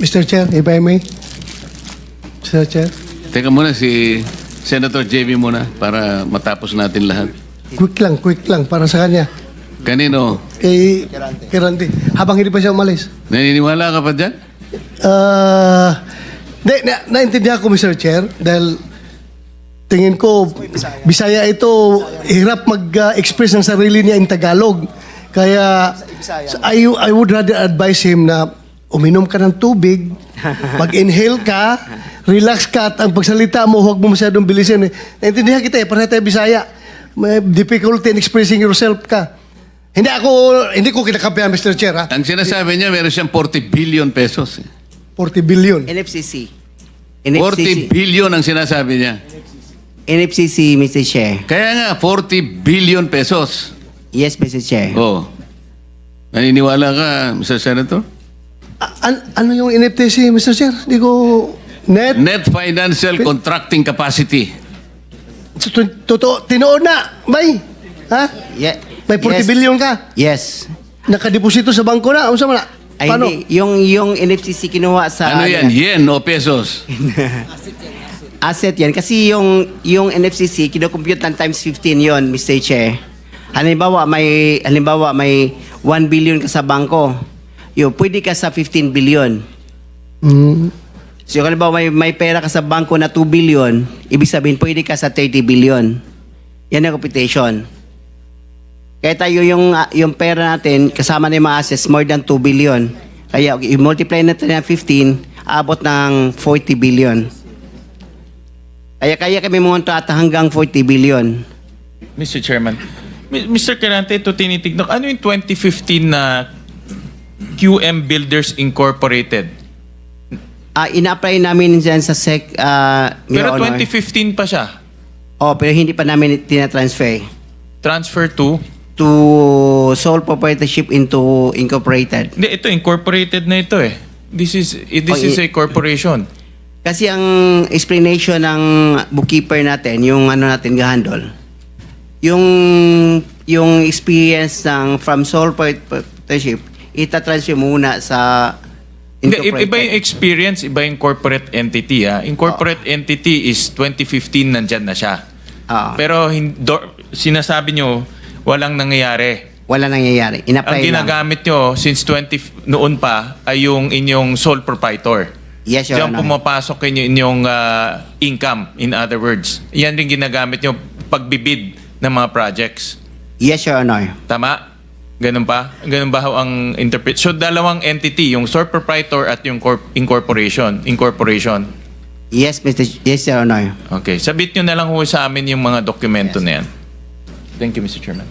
Mr. Chair, if I may. Mr. Chair. Teka muna, si Senator JB muna para matapos natin lahat. Quick lang para sa kanya. Kanino? Kay Randy. Habang hindi pa siya umalis. Naniniwala ka pa dyan? Naintindihan ko, Mr. Chair, dahil tingin ko, Bisaya ito, hirap mag-express ng sarili niya in Tagalog. Kaya, I would rather advise him na uminom ka ng tubig, mag-inhale ka, relax ka, at ang pagsalita mo, huwag mo masyadong bilisin. Naintindihan kita pareha tayo Bisaya. May difficulty in expressing yourself ka. Hindi ko kinakampihan, Mr. Chair, ha? Ang sinasabi niya, meron siyang 40 billion pesos. 40 billion. NFCC. 40 billion ang sinasabi niya. NFCC, Mr. Chair. Kaya nga, 40 billion pesos. Yes, Mr. Chair. Oh. Naniniwala ka, Mr. Senator? Ano yung NFTC, Mr. Chair? Hindi ko... Net Financial Contracting Capacity. Totoo, tinoon na, bay. Ha? Yeah. May 40 billion ka. Yes. Nakadeposito sa bangko na. Ano na? Ay, Paano? hindi. Yung NFCC kinuha sa... Ano yan? Yen o pesos? Asset yan. Kasi yung NFCC, kinocompute ng times 15 yon, Mr. Chair. Halimbawa, may 1 billion ka sa bangko. Pwede ka sa 15 billion. So, halimbawa, may pera ka sa bangko na 2 billion, ibig sabihin, pwede ka sa 30 billion. Yan ang computation. Kaya tayo yung pera natin, kasama na yung mga assets, more than 2 billion. Kaya, i-multiply natin ng 15, abot ng 40 billion. Kaya kami munta at hanggang 40 billion. Mr. Chairman, Mr. Kerante, ito tinitignan. Ano yung 2015 na QM Builders Incorporated? Ina-apply namin dyan sa SEC, Pero Your Honor. 2015 pa siya. Pero hindi pa namin tinatransfer Transfer to? to sole proprietorship into incorporated. Hindi, ito incorporated na ito eh. This is a corporation. Kasi ang explanation ng bookkeeper natin, yung ano natin gahandol, yung experience ng from sole proprietorship, itatransfer muna sa Hindi, incorporated. iba yung experience, iba yung corporate entity. Incorporate entity is 2015 nandyan na siya. Pero sinasabi nyo, walang nangyayari. Wala nangyayari. Ang Ina-apply lang. ginagamit nyo since noon pa ay yung inyong sole proprietor. Yes, Your Diyan Honor. pumapasok inyong income, in other words. Yan rin ginagamit nyo pagbibid ng mga projects. Yes, Your Honor. Tama? Ganun ba? Ganun ba ang interpret? So, dalawang entity, yung sole proprietor at yung incorporation. Yes, Yes, Your Honor. Okay. Sabit nyo na lang ho sa amin yung mga dokumento na yan. Thank you, Mr. Chairman.